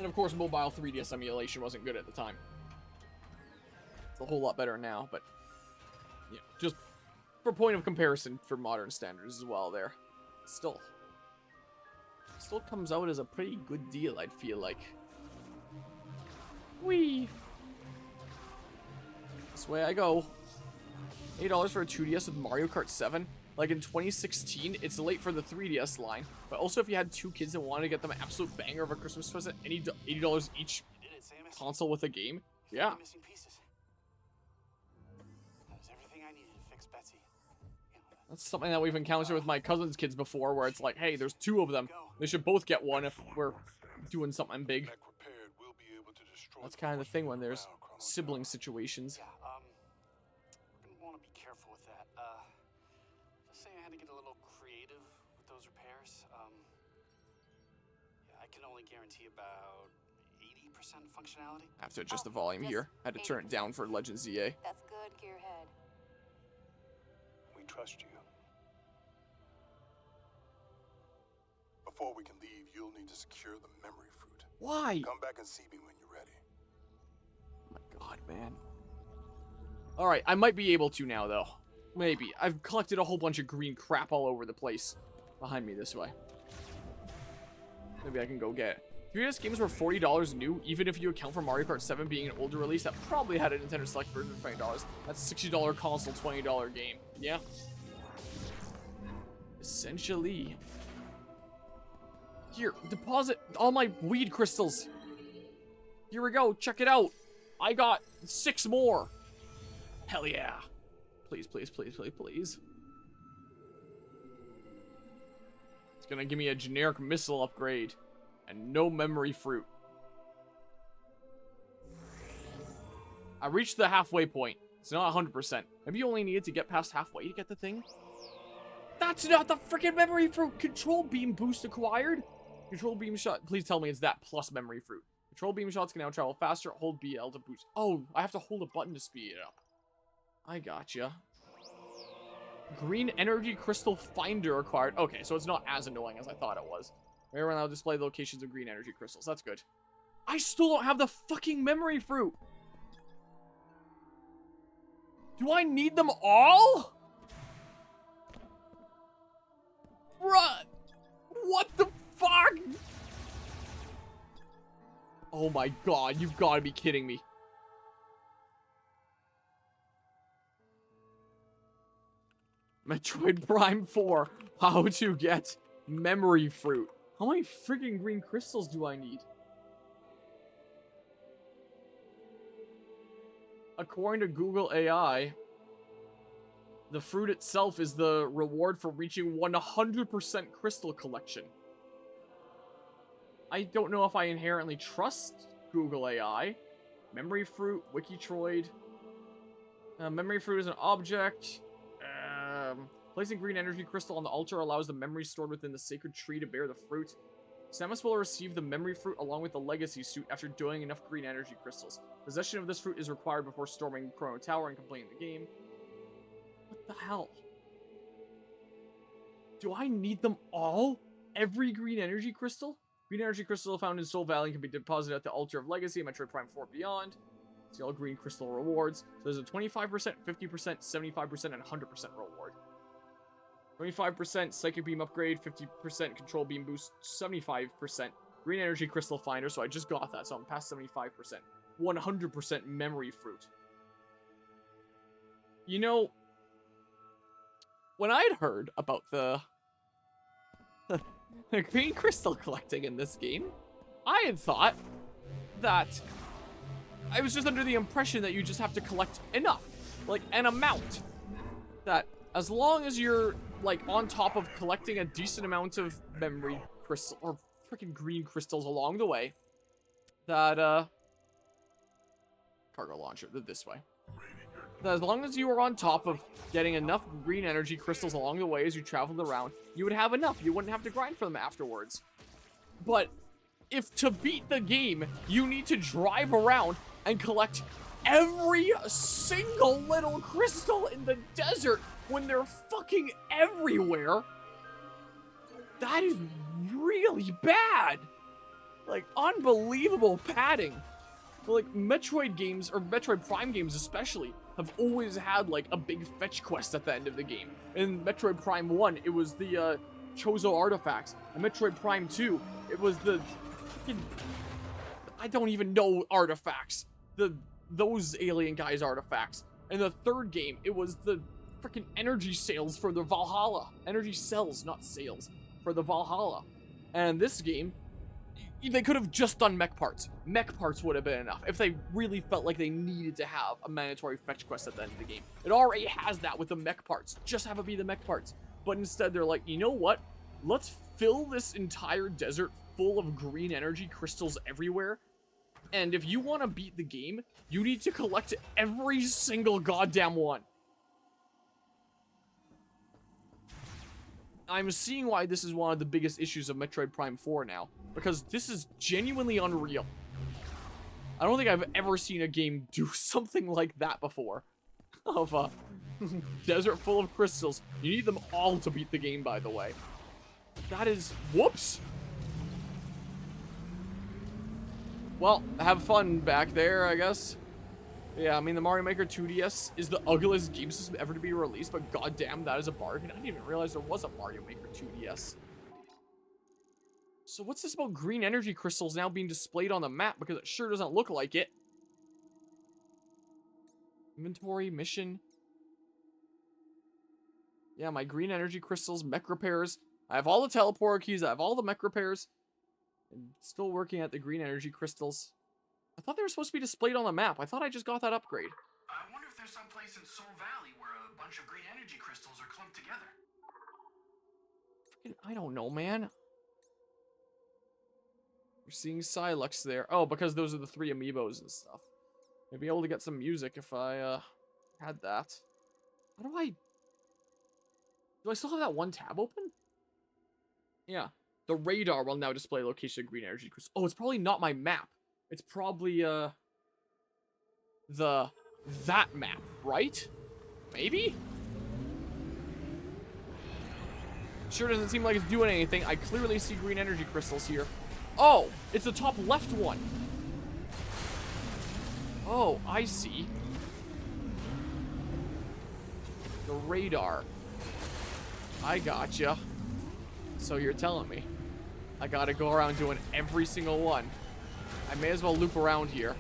And of course, mobile 3DS emulation wasn't good at the time. It's a whole lot better now, but yeah, just for point of comparison for modern standards as well there. Still comes out as a pretty good deal, I'd feel like. Whee! This way I go. $8 for a 2DS with Mario Kart 7. Like in 2016, it's late for the 3DS line. But also if you had two kids and wanted to get them an absolute banger of a Christmas present, any $80 each console with a game. Yeah. That's something that we've encountered with my cousin's kids before, where it's like, hey, there's two of them. They should both get one if we're doing something big. That's kind of the thing when there's sibling situations. Yeah, we're gonna want to be careful with that. Just saying I had to get a little creative with those repairs. Yeah, I can only guarantee about 80% functionality. I have to adjust the volume here. I had to turn it down for Legends EA. That's good, Gearhead. We trust you. Before we can leave, you'll need to secure the memory fruit. Why? Come back and see me when you're ready. Oh my god, man. Alright, I might be able to now, though. Maybe. I've collected a whole bunch of green crap all over the place. Behind me this way. Maybe I can go get it. 3DS games were $40 new, even if you account for Mario Kart 7 being an older release that probably had a Nintendo Select version for $20. That's $60 console, $20 game. Yeah. Essentially. Here, deposit all my weed crystals. Here we go, check it out. I got 6 more. Hell yeah. Please, please, please, please, please. It's gonna give me a generic missile upgrade. And no memory fruit. I reached the halfway point. It's not 100%. Maybe you only needed to get past halfway to get the thing. That's not the freaking memory fruit. Control beam boost acquired. Control beam shot. Please tell me it's that plus memory fruit. Control beam shots can now travel faster. Hold BL to boost. Oh, I have to hold a button to speed it up. I gotcha. Green energy crystal finder acquired. Okay, so it's not as annoying as I thought it was. Wherever now display the locations of green energy crystals. That's good. I still don't have the fucking memory fruit. Do I need them all? Bruh. What the fuck? Oh my god, you've got to be kidding me. Metroid Prime 4. How to get memory fruit. How many freaking green crystals do I need? According to Google AI, the fruit itself is the reward for reaching 100% crystal collection. I don't know if I inherently trust Google AI. Memory fruit, Wikitroid. Memory fruit is an object. Placing green energy crystal on the altar allows the memory stored within the sacred tree to bear the fruit. Samus will receive the memory fruit along with the legacy suit after doing enough green energy crystals. Possession of this fruit is required before storming Chrono Tower and completing the game. What the hell? Do I need them all? Every green energy crystal? Green energy crystal found in Soul Valley can be deposited at the altar of legacy in Metroid Prime 4 Beyond. See all green crystal rewards. So there's a 25%, 50%, 75%, and 100% reward. 25% Psychic Beam upgrade, 50% Control Beam boost, 75% Green Energy Crystal Finder, so I just got that, so I'm past 75%. 100% Memory Fruit. You know, when I'd heard about the green crystal collecting in this game, I had thought that I was just under the impression that you just have to collect enough, like an amount, that as long as you're like on top of collecting a decent amount of memory crystal or freaking green crystals along the way, that cargo launcher this way. That as long as you were on top of getting enough green energy crystals along the way as you traveled around, you would have enough. You wouldn't have to grind for them afterwards. But if to beat the game, you need to drive around and collect every single little crystal in the desert when they're fucking everywhere, that is really bad. Like, unbelievable padding. Like, Metroid games, or Metroid Prime games especially, have always had, like, a big fetch quest at the end of the game. In Metroid Prime 1, it was the, Chozo artifacts. In Metroid Prime 2, it was the fucking, I don't even know artifacts. Those alien guys' artifacts. In the third game, it was the freaking energy cells for the Valhalla. Energy cells, not sales, for the Valhalla. And this game, they could have just done mech parts. Mech parts would have been enough if they really felt like they needed to have a mandatory fetch quest at the end of the game. It already has that with the mech parts. Just have it be the mech parts. But instead, they're like, you know what? Let's fill this entire desert full of green energy crystals everywhere. And if you want to beat the game, you need to collect every single goddamn one. I'm seeing why this is one of the biggest issues of Metroid Prime 4 now. Because this is genuinely unreal. I don't think I've ever seen a game do something like that before. Of a desert full of crystals. You need them all to beat the game, by the way. That is... Whoops! Well, have fun back there, I guess. Yeah, I mean, the Mario Maker 2DS is the ugliest game system ever to be released, but goddamn, that is a bargain. I didn't even realize there was a Mario Maker 2DS. So what's this about green energy crystals now being displayed on the map? Because it sure doesn't look like it. Inventory, mission. Yeah, my green energy crystals, mech repairs. I have all the teleporter keys, I have all the mech repairs. And still working at the green energy crystals. I thought they were supposed to be displayed on the map. I thought I just got that upgrade. I wonder if there's some place in Soul Valley where a bunch of green energy crystals are clumped together. Freaking, I don't know, man. You're seeing Silux there. Oh, because those are the 3 amiibos and stuff. I'd be able to get some music if I, had that. How do I... Do I still have that one tab open? Yeah. The radar will now display location of green energy crystals. Oh, it's probably not my map. It's probably, that map, right? Maybe? Sure doesn't seem like it's doing anything. I clearly see green energy crystals here. Oh, it's the top left one. Oh, I see. The radar. I gotcha. So you're telling me I gotta go around doing every single one. I may as well loop around here.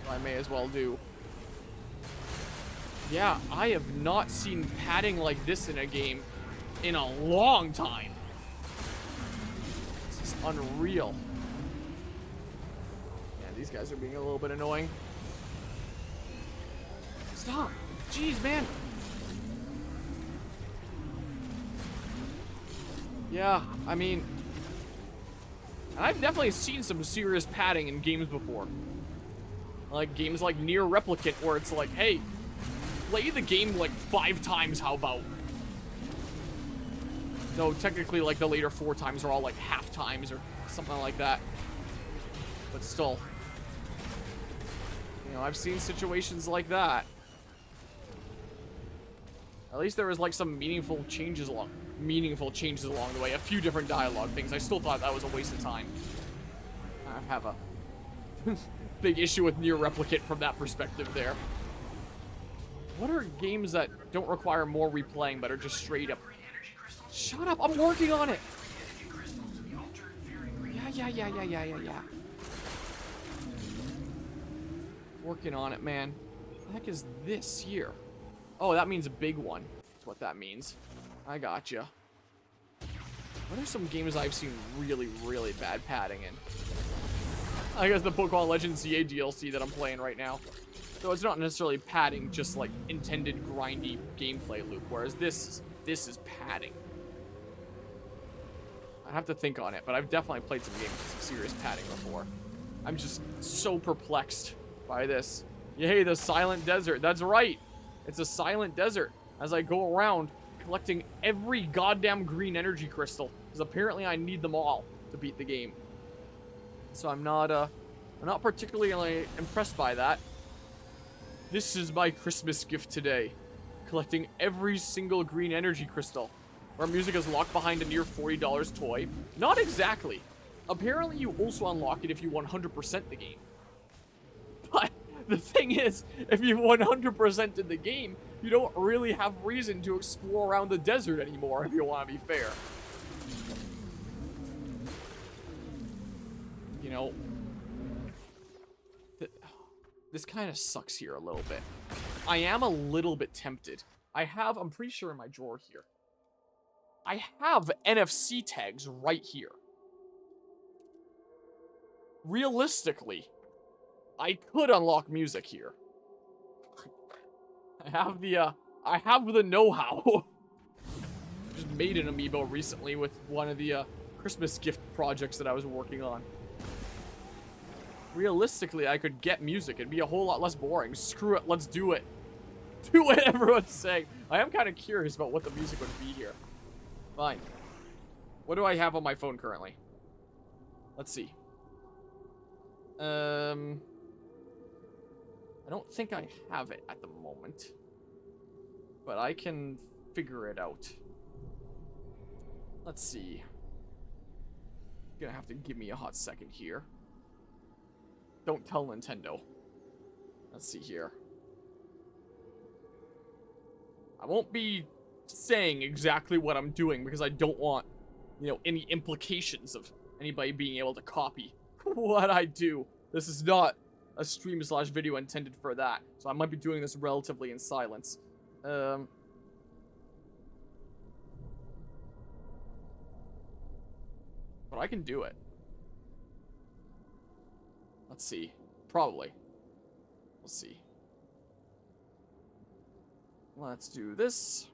I may as well do. Yeah, I have not seen padding like this in a game in a long time. This is unreal. Yeah, these guys are being a little bit annoying. Stop! Jeez, man! Yeah, I mean... And I've definitely seen some serious padding in games before. Like, games like Nier Replicant, where it's like, hey, play the game like 5 times, how about? Though, technically, like, the later 4 times are all like half times or something like that. But still. You know, I've seen situations like that. At least there was like some meaningful changes along the way. A few different dialogue things. I still thought that was a waste of time. I have a big issue with Nier Replicant from that perspective there. What are games that don't require more replaying but are just straight up... Shut up! I'm working on it! Yeah. Working on it, man. What the heck is this here? Oh, that means a big one. That's what that means. I gotcha. What are some games I've seen really, really bad padding in? I guess the Pokemon Legends ZA DLC that I'm playing right now. Though it's not necessarily padding, just like intended grindy gameplay loop, whereas this is padding. I have to think on it, but I've definitely played some games with some serious padding before. I'm just so perplexed by this. Yay, the silent desert. That's right. It's a silent desert as I go around collecting every goddamn green energy crystal, because apparently I need them all to beat the game. So I'm not particularly impressed by that. This is my Christmas gift today, collecting every single green energy crystal. Where music is locked behind a near $40 toy. Not exactly. Apparently, you also unlock it if you 100% the game. But the thing is, if you 100% in the game, you don't really have reason to explore around the desert anymore, if you want to be fair. You know, this kind of sucks here a little bit. I am a little bit tempted. I'm pretty sure in my drawer here, I have NFC tags right here. Realistically, I could unlock music here. I have the know-how. Just made an amiibo recently with one of the Christmas gift projects that I was working on. Realistically, I could get music. It'd be a whole lot less boring. Screw it, let's do it. Do what everyone's saying. I am kind of curious about what the music would be here. Fine. What do I have on my phone currently? Let's see. I don't think I have it at the moment. But I can figure it out. Let's see. You're gonna have to give me a hot second here. Don't tell Nintendo. Let's see here. I won't be saying exactly what I'm doing because I don't want, you know, any implications of anybody being able to copy what I do. This is not a stream/video intended for that, so I might be doing this relatively in silence. But I can do it. Let's see. Probably. We'll see. Let's do this.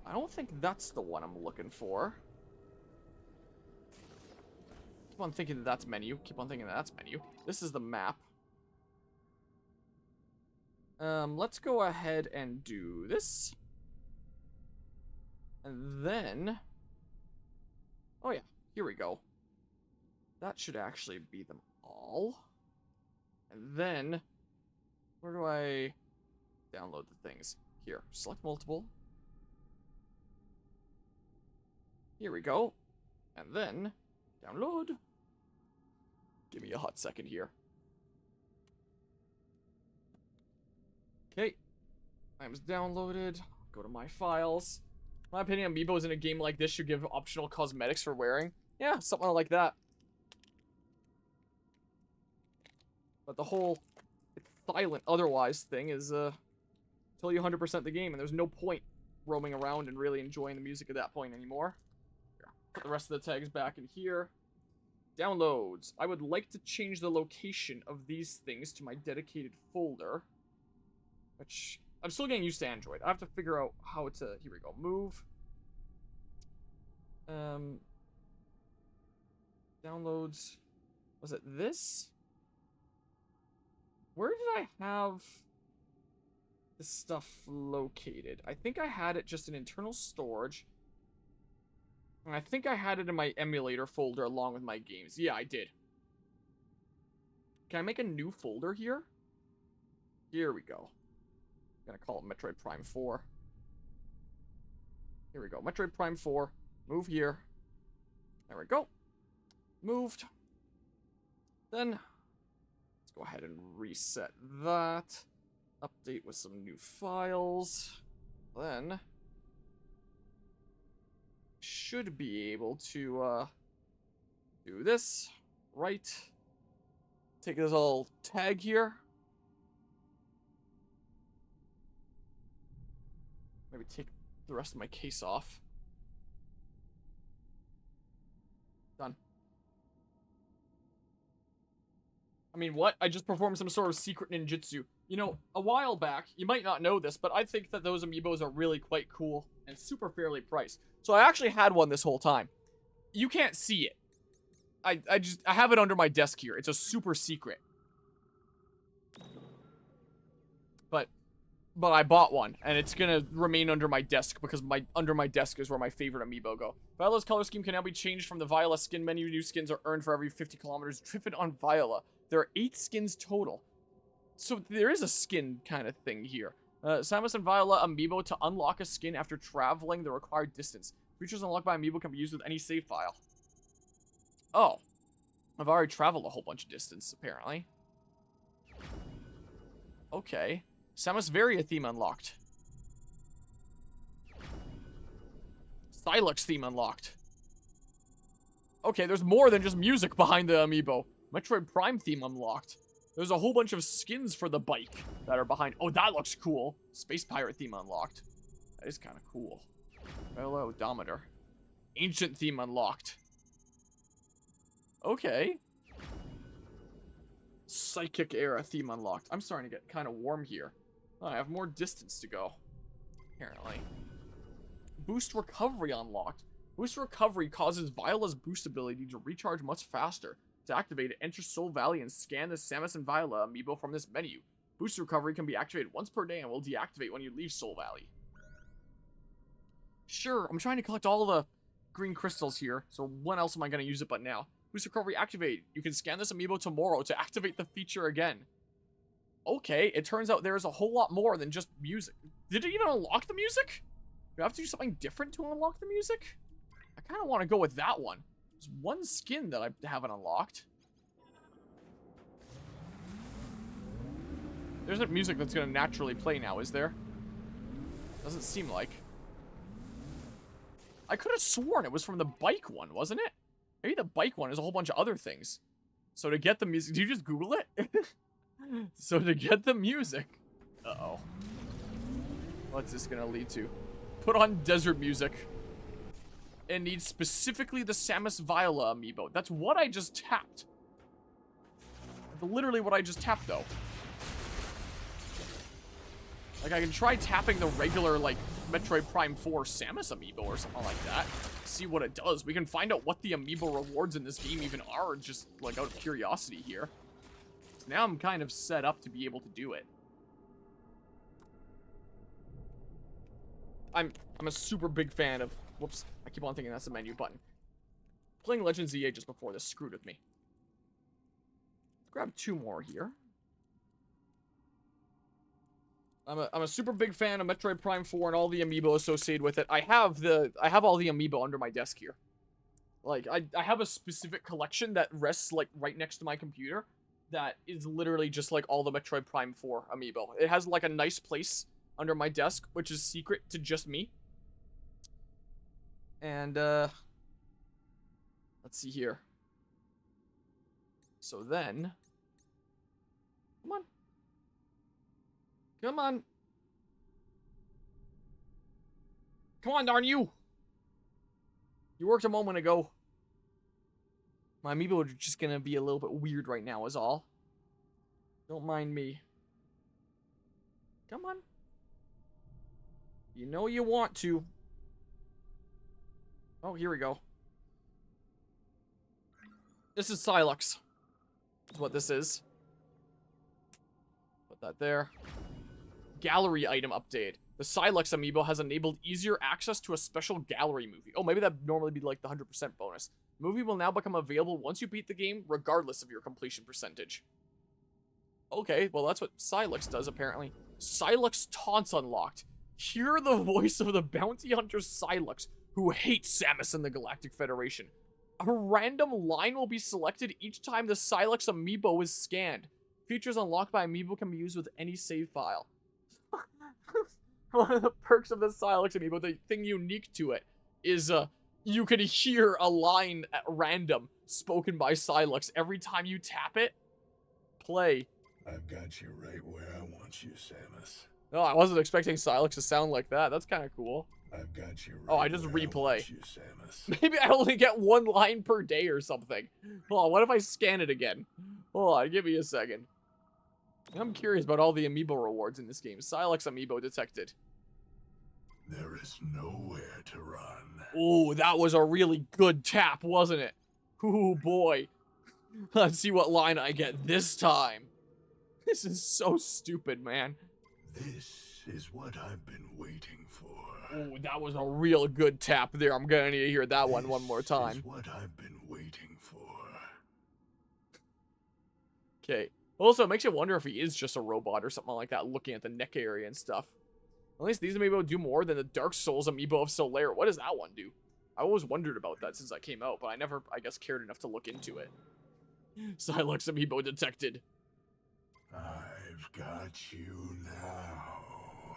I don't think that's the one I'm looking for. Keep on thinking that that's menu. Keep on thinking that that's menu. This is the map. Let's go ahead and do this. And then... oh yeah, here we go. That should actually be them all. And then... where do I download the things? Here, select multiple. Here we go. And then, download. Give me a hot second here. Okay. Items downloaded. Go to my files. In my opinion, Amiibos in a game like this should give optional cosmetics for wearing. Yeah, something like that. But the whole silent otherwise thing is, until you 100% the game, and there's no point roaming around and really enjoying the music at that point anymore. Here, put the rest of the tags back in here. Downloads. I would like to change the location of these things to my dedicated folder. Which, I'm still getting used to Android. I have to figure out how to, here we go, move. Downloads. Was it this? Where did I have this stuff located? I think I had it just in internal storage. And I think I had it in my emulator folder along with my games. Yeah, I did. Can I make a new folder here? Here we go. I'm gonna call it Metroid Prime 4. Here we go. Metroid Prime 4. Move here. There we go. Moved. Then, let's go ahead and reset that. Update with some new files. Then, should be able to do this. Right. Take this little tag here. Maybe take the rest of my case off. Done. I mean, what? I just performed some sort of secret ninjutsu. You know, a while back, you might not know this, but I think that those amiibos are really quite cool and super fairly priced. So I actually had one this whole time. You can't see it. I have it under my desk here. It's a super secret. But I bought one, and it's gonna remain under my desk because under my desk is where my favorite amiibo go. Viola's color scheme can now be changed from the Viola skin menu. New skins are earned for every 50 kilometers driven on Viola. There are 8 skins total. So there is a skin kind of thing here. Samus and Viola Amiibo to unlock a skin after traveling the required distance. Features unlocked by Amiibo can be used with any save file. Oh. I've already traveled a whole bunch of distance, apparently. Okay. Samus Varia theme unlocked. Silex theme unlocked. Okay, there's more than just music behind the Amiibo. Metroid Prime theme unlocked. There's a whole bunch of skins for the bike that are behind. Oh, that looks cool. Space Pirate theme unlocked. That is kind of cool. Viola Odometer. Ancient theme unlocked. Okay. Psychic era theme unlocked. I'm starting to get kind of warm here. Oh, I have more distance to go. Apparently. Boost recovery unlocked. Boost recovery causes Viola's boost ability to recharge much faster. To activate it, enter Soul Valley and scan the Samus and Viola Amiibo from this menu. Boost recovery can be activated once per day and will deactivate when you leave Soul Valley. Sure, I'm trying to collect all the green crystals here, so when else am I going to use it but now? Boost recovery activated. You can scan this Amiibo tomorrow to activate the feature again. Okay, it turns out there's a whole lot more than just music. Did it even unlock the music? Do I have to do something different to unlock the music? I kind of want to go with that one. There's one skin that I haven't unlocked. There isn't music that's going to naturally play now, is there? Doesn't seem like. I could have sworn it was from the bike one, wasn't it? Maybe the bike one is a whole bunch of other things. So to get the music... Did you just Google it? So to get the music... Uh-oh. What's this going to lead to? Put on desert music. It needs specifically the Samus Viola Amiibo. That's what I just tapped. That's literally what I just tapped, though. Like, I can try tapping the regular, like, Metroid Prime 4 Samus Amiibo or something like that. See what it does. We can find out what the Amiibo rewards in this game even are, just, like, out of curiosity here. So now I'm kind of set up to be able to do it. I'm a super big fan of... Whoops. I keep on thinking that's the menu button. Playing Legends EA just before this screwed with me. Let's grab two more here. I'm a super big fan of Metroid Prime 4 and all the Amiibo associated with it. I have all the Amiibo under my desk here. Like, I have a specific collection that rests, like, right next to my computer that is literally just, like, all the Metroid Prime 4 Amiibo. It has, like, a nice place under my desk, which is secret to just me. And, let's see here. So then... Come on. Come on. Come on, darn you. You worked a moment ago. My Amiibo are just gonna be a little bit weird right now is all. Don't mind me. Come on. You know you want to. Oh, here we go. This is Silex. Is what this is. Put that there. Gallery item update. The Silex Amiibo has enabled easier access to a special gallery movie. Oh, maybe that'd normally be like the 100% bonus. Movie will now become available once you beat the game, regardless of your completion percentage. Okay, well that's what Silex does apparently. Silex taunts unlocked. Hear the voice of the bounty hunter Silex, who hates Samus and the Galactic Federation. A random line will be selected each time the Silex Amiibo is scanned. Features unlocked by Amiibo can be used with any save file. One of the perks of the Silex Amiibo, the thing unique to it, is you can hear a line at random spoken by Silex every time you tap it. Play. I've got you right where I want you, Samus. No, I wasn't expecting Silex to sound like that. That's kind of cool. I've got you right oh, I just where replay. I want you, Samus. Maybe I only get one line per day or something. Hold on, what if I scan it again? Hold on, give me a second. I'm curious about all the Amiibo rewards in this game. Silex Amiibo detected. There is nowhere to run. Ooh, that was a really good tap, wasn't it? Ooh, boy. Let's see what line I get this time. This is so stupid, man. This is what I've been waiting for. Ooh, that was a real good tap there. I'm gonna need to hear that one more time. This is what I've been waiting for. Okay. Also, it makes you wonder if he is just a robot or something like that, looking at the neck area and stuff. At least these amiibo do more than the Dark Souls amiibo of Solaire. What does that one do? I always wondered about that since I came out, but I never, I guess, cared enough to look into it. Silux amiibo detected. I've got you now.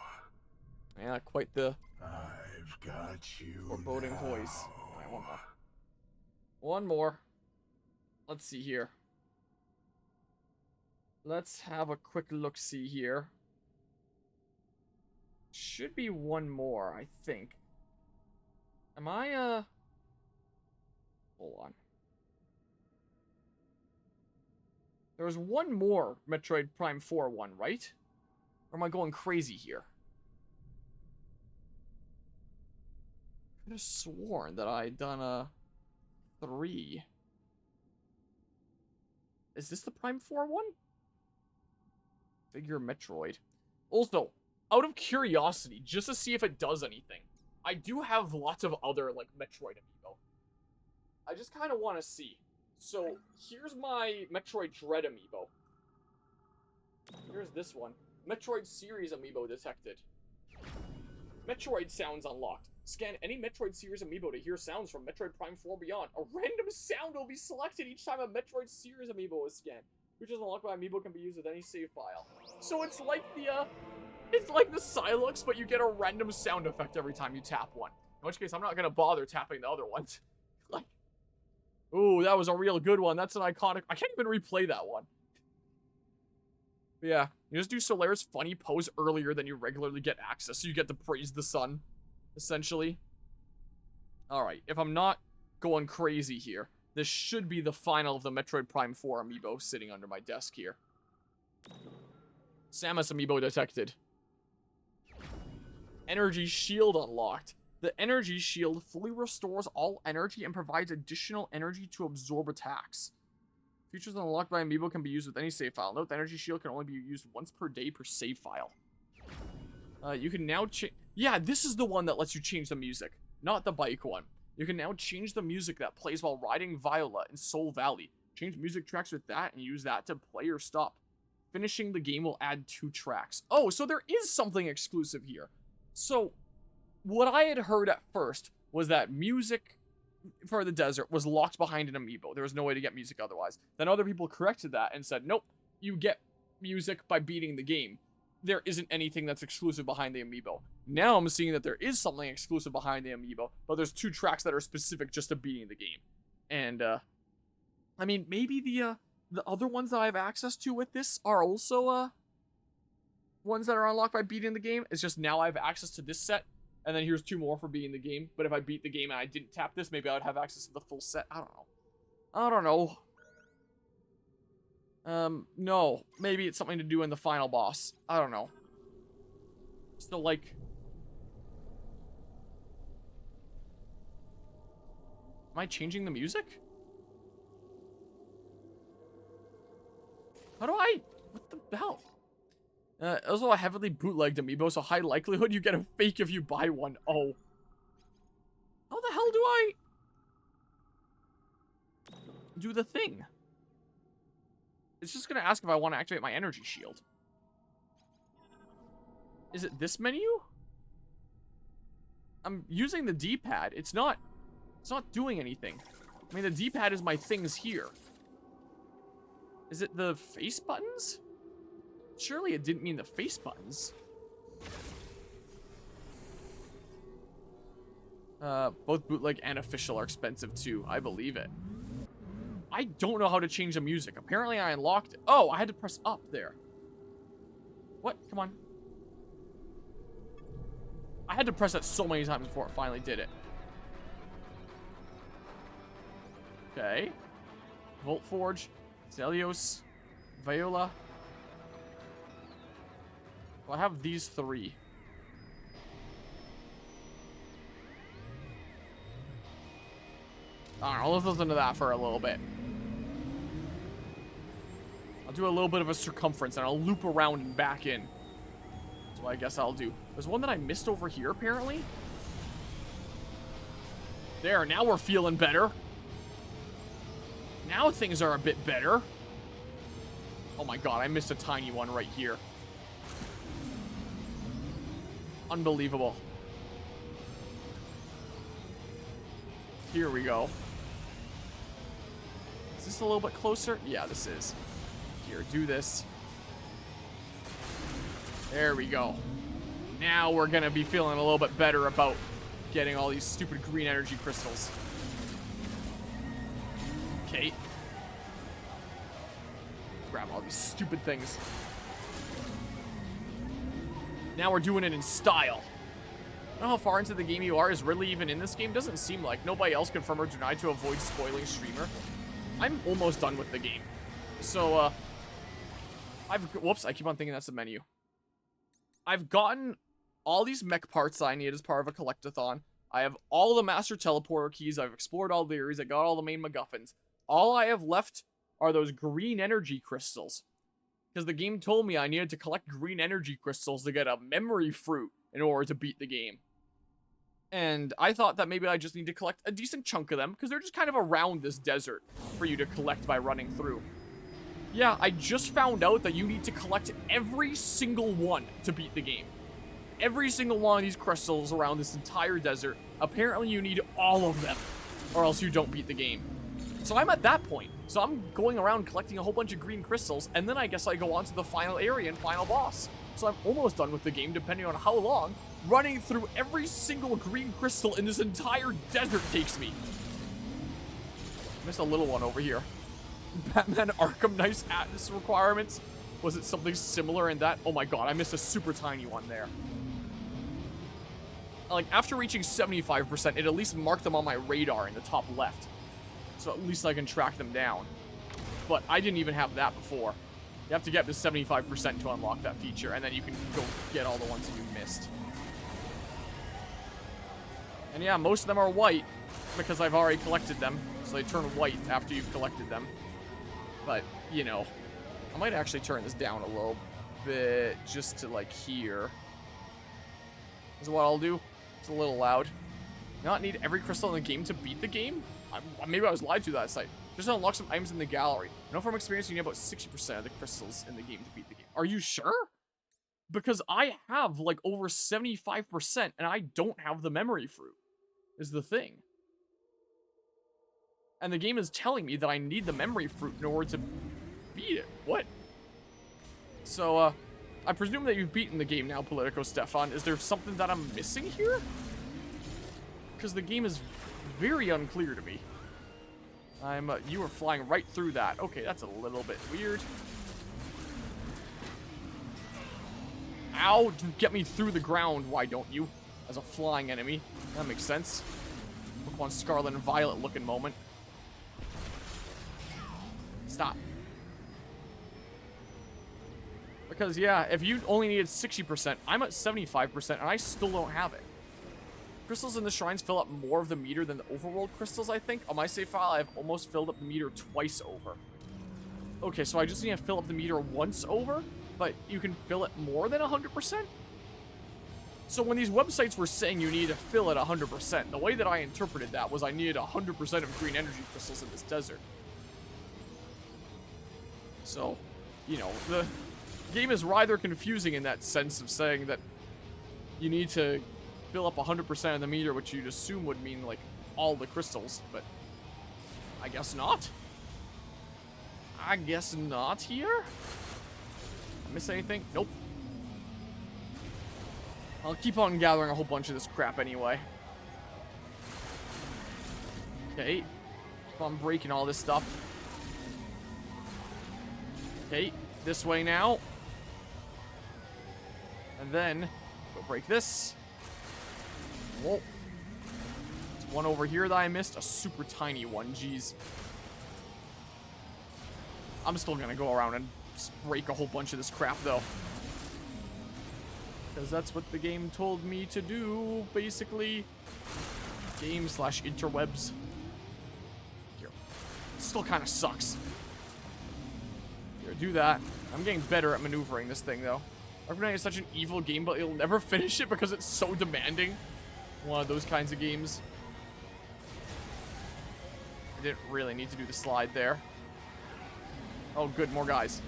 Yeah, quite the I've got you foreboding now. voice. Alright, one more. One more. Let's see here. Let's have a quick look-see here. Should be one more, I think. Am I, hold on. There was one more Metroid Prime 4 one, right? Or am I going crazy here? I could have sworn that I had done a 3. Is this the Prime 4 one? Figure Metroid. Also, out of curiosity, just to see if it does anything, I do have lots of other, like, Metroid amiibo. I just kind of want to see. So, here's my Metroid Dread amiibo. Here's this one. Metroid series amiibo detected. Metroid sounds unlocked. Scan any Metroid series amiibo to hear sounds from Metroid Prime 4 Beyond. A random sound will be selected each time a Metroid series amiibo is scanned. Features unlocked by amiibo can be used with any save file. So it's like the, it's like the Silux, but you get a random sound effect every time you tap one. In which case, I'm not gonna bother tapping the other ones. Like, ooh, that was a real good one. That's an iconic. I can't even replay that one. But yeah, you just do Solaire's funny pose earlier than you regularly get access, so you get to praise the sun, essentially. All right, if I'm not going crazy here, this should be the final of the Metroid Prime 4 amiibo sitting under my desk here. Samus amiibo detected. Energy shield unlocked. The energy shield fully restores all energy and provides additional energy to absorb attacks. Features unlocked by amiibo can be used with any save file. Note the energy shield can only be used once per day per save file. You can now change... Yeah, this is the one that lets you change the music, not the bike one. You can now change the music that plays while riding Viola in Soul Valley. Change music tracks with that and use that to play or stop. Finishing the game will add 2 tracks. Oh, so there is something exclusive here. So, what I had heard at first was that music for the desert was locked behind an amiibo. There was no way to get music otherwise. Then other people corrected that and said, nope, you get music by beating the game. There isn't anything that's exclusive behind the amiibo. Now I'm seeing that there is something exclusive behind the amiibo, but there's 2 tracks that are specific just to beating the game. And, I mean, maybe the other ones that I have access to with this are also, ones that are unlocked by beating the game. It's just now I have access to this set, and then here's 2 more for beating the game. But if I beat the game and I didn't tap this, maybe I would have access to the full set. I don't know. No. Maybe it's something to do in the final boss. I don't know. Still, like... Am I changing the music? How do I... What the hell? Also a heavily bootlegged amiibo, so high likelihood you get a fake if you buy one. Oh. How the hell do I... do the thing? It's just gonna ask if I want to activate my energy shield. Is it this menu? I'm using the D-pad. It's not doing anything. I mean, the D-pad is my things here. Is it the face buttons? Surely it didn't mean the face buttons. Both bootleg and official are expensive too. I believe it. I don't know how to change the music. Apparently I unlocked it. Oh, I had to press up there. What? Come on. I had to press that so many times before it finally did it. Okay. Voltforge, Zelios, Viola. Well, I have these 3. I don't know, let's listen to that for a little bit. I'll do a little bit of a circumference and I'll loop around and back in. That's what I guess I'll do. There's one that I missed over here, apparently. There, now we're feeling better. Now things are a bit better. Oh my god, I missed a tiny one right here. Unbelievable. Here we go. Is this a little bit closer? Yeah, this is. Here, do this. There we go. Now we're gonna be feeling a little bit better about getting all these stupid green energy crystals. Okay. Grab all these stupid things. Now we're doing it in style. I don't know how far into the game you are. Is Ridley even in this game? Doesn't seem like. Nobody else confirmed or denied to avoid spoiling streamer. I'm almost done with the game. So, whoops, I keep on thinking that's the menu. I've gotten all these mech parts I need as part of a collectathon. I have all the master teleporter keys. I've explored all the areas. I got all the main MacGuffins. All I have left are those green energy crystals. Because the game told me I needed to collect green energy crystals to get a memory fruit in order to beat the game. And I thought that maybe I just need to collect a decent chunk of them, because they're just kind of around this desert for you to collect by running through. Yeah, I just found out that you need to collect every single one to beat the game. Every single one of these crystals around this entire desert. Apparently you need all of them, or else you don't beat the game. So I'm at that point. So I'm going around collecting a whole bunch of green crystals, and then I guess I go on to the final area and final boss. So I'm almost done with the game, depending on how long running through every single green crystal in this entire desert takes me. Missed a little one over here. Batman Arkham Knight's Atlas requirements. Was it something similar in that? Oh my god, I missed a super tiny one there. Like, after reaching 75%, it at least marked them on my radar in the top left. So at least I can track them down. But I didn't even have that before. You have to get to 75% to unlock that feature, and then you can go get all the ones that you missed. And yeah, most of them are white, because I've already collected them. So they turn white after you've collected them. But, you know, I might actually turn this down a little bit, just to, like, here. Is what I'll do. It's a little loud. Not need every crystal in the game to beat the game? Maybe I was lied to that site. Just to unlock some items in the gallery. I know from experience you need about 60% of the crystals in the game to beat the game. Are you sure? Because I have, like, over 75%, and I don't have the memory fruit. Is the thing. And the game is telling me that I need the memory fruit in order to beat it. What? So, I presume that you've beaten the game now, Politico Stefan. Is there something that I'm missing here? Because the game is very unclear to me. You were flying right through that. Okay, that's a little bit weird. Ow, get me through the ground, why don't you? As a flying enemy. That makes sense. Pokemon Scarlet and Violet looking moment. Stop. Because, yeah, if you only needed 60%, I'm at 75%, and I still don't have it. Crystals in the shrines fill up more of the meter than the overworld crystals, I think. On my save file, I've almost filled up the meter twice over. Okay, so I just need to fill up the meter once over, but you can fill it more than 100%? So when these websites were saying you need to fill it 100%, the way that I interpreted that was I needed 100% of green energy crystals in this desert. So, you know, the game is rather confusing in that sense of saying that you need to fill up 100% of the meter, which you'd assume would mean, like, all the crystals, but I guess not. I guess not here? Miss anything? Nope. I'll keep on gathering a whole bunch of this crap anyway. Okay. Keep on breaking all this stuff. Okay, this way now. And then, go break this. Whoa. There's one over here that I missed. A super tiny one, jeez. I'm still gonna go around and break a whole bunch of this crap, though. Because that's what the game told me to do, basically. Game/interwebs. Here. Still kind of sucks. Here, do that. I'm getting better at maneuvering this thing, though. Arkham is such an evil game, but you'll never finish it because it's so demanding. One of those kinds of games. I didn't really need to do the slide there. Oh, good, more guys.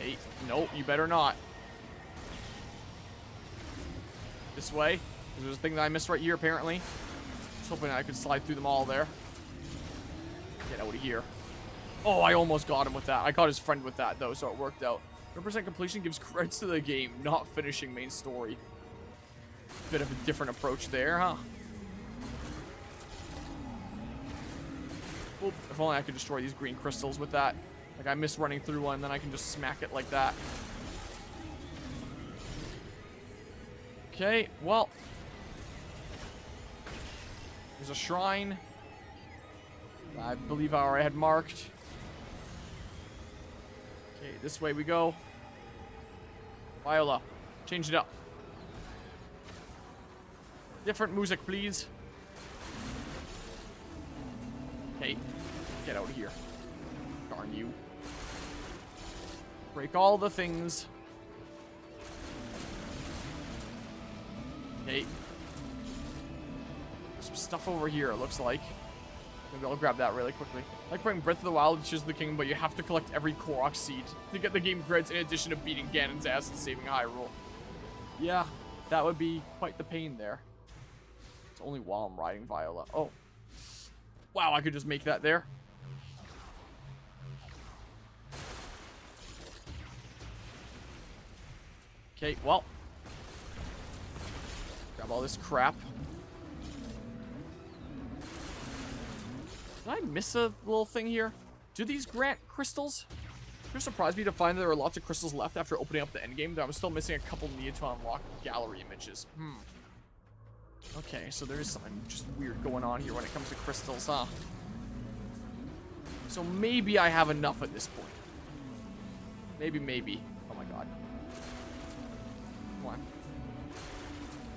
Okay, no, you better not. This way. There's a thing that I missed right here, apparently. I was hoping I could slide through them all there. Get out of here. Oh, I almost got him with that. I got his friend with that, though, so it worked out. 100% completion gives credits to the game, not finishing main story. Bit of a different approach there, huh? Oop, if only I could destroy these green crystals with that. Like, I missed running through one, then I can just smack it like that. Okay, well. There's a shrine. I believe I already had marked. Okay, this way we go. Viola, change it up. Different music, please. Okay, get out of here. Darn you. Break all the things. Okay. Some stuff over here, it looks like. Maybe I'll grab that really quickly. Like playing Breath of the Wild, which is the kingdom, but you have to collect every Korok seed to get the game credits in addition to beating Ganon's ass and saving Hyrule. Yeah, that would be quite the pain there. It's only while I'm riding Viola. Oh. Wow, I could just make that there. Okay, well. Grab all this crap. Did I miss a little thing here? Do these grant crystals? It just surprised me to find that there are lots of crystals left after opening up the endgame, though I'm still missing a couple needed to unlock gallery images. Okay, so there is something just weird going on here when it comes to crystals, huh? So maybe I have enough at this point. Maybe. Oh my god. Come on.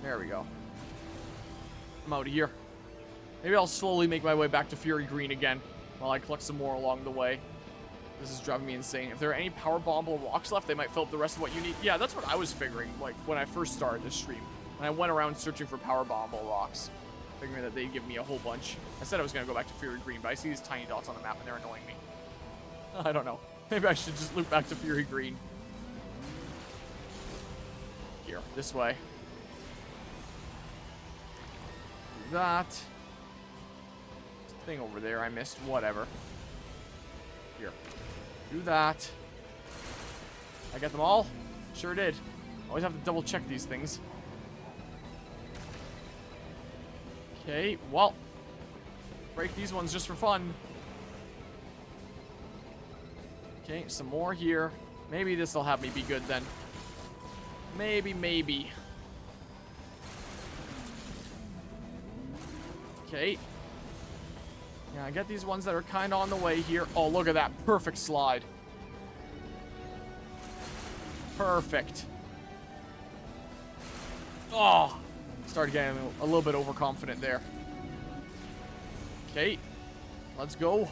There we go. I'm out of here. Maybe I'll slowly make my way back to Fury Green again while I collect some more along the way. This is driving me insane. If there are any power bombable rocks left, they might fill up the rest of what you need. Yeah, that's what I was figuring, like, when I first started this stream. When I went around searching for power bombable rocks, figuring that they'd give me a whole bunch. I said I was going to go back to Fury Green, but I see these tiny dots on the map and they're annoying me. I don't know. Maybe I should just loop back to Fury Green. Here, this way. Do that. Thing over there I missed. Whatever. Here. Do that. I got them all? Sure did. Always have to double check these things. Okay, well. Break these ones just for fun. Okay, some more here. Maybe this will have me be good then. Maybe. Okay. Yeah, I get these ones that are kind of on the way here. Oh, look at that. Perfect slide. Perfect. Oh. Started getting a little bit overconfident there. Okay. Let's go.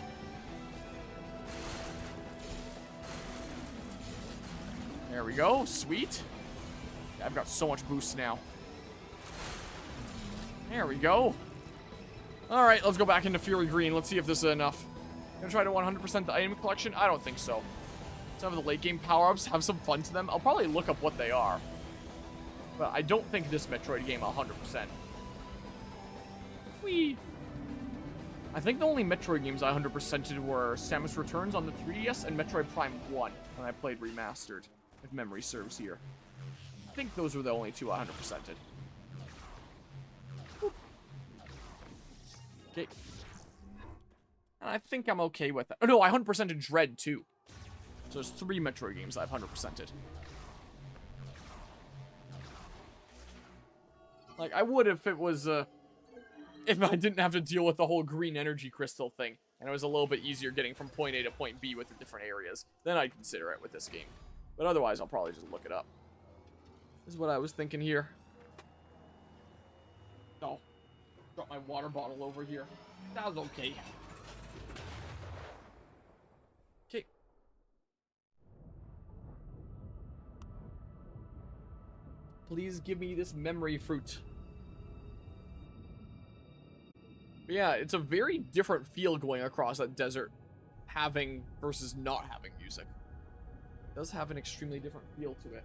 There we go. Sweet. I've got so much boost now. There we go. Alright, let's go back into Fury Green. Let's see if this is enough. Gonna try to 100% the item collection? I don't think so. Some of the late game power-ups, have some fun to them. I'll probably look up what they are. But I don't think this Metroid game 100%. Whee! I think the only Metroid games I 100%ed were Samus Returns on the 3DS and Metroid Prime 1 when I played Remastered, if memory serves here. I think those were the only two I 100%ed. Okay. And I think I'm okay with that. Oh, no, I 100%ed Dread, too. So there's 3 Metroid games I've 100%ed. Like, I would if it was, if I didn't have to deal with the whole green energy crystal thing. And it was a little bit easier getting from point A to point B with the different areas. Then I'd consider it with this game. But otherwise, I'll probably just look it up. This is what I was thinking here. Oh. Dropped my water bottle over here. That was okay. Okay. Please give me this memory fruit. But yeah, it's a very different feel going across that desert, having versus not having music. does have an extremely different feel to it.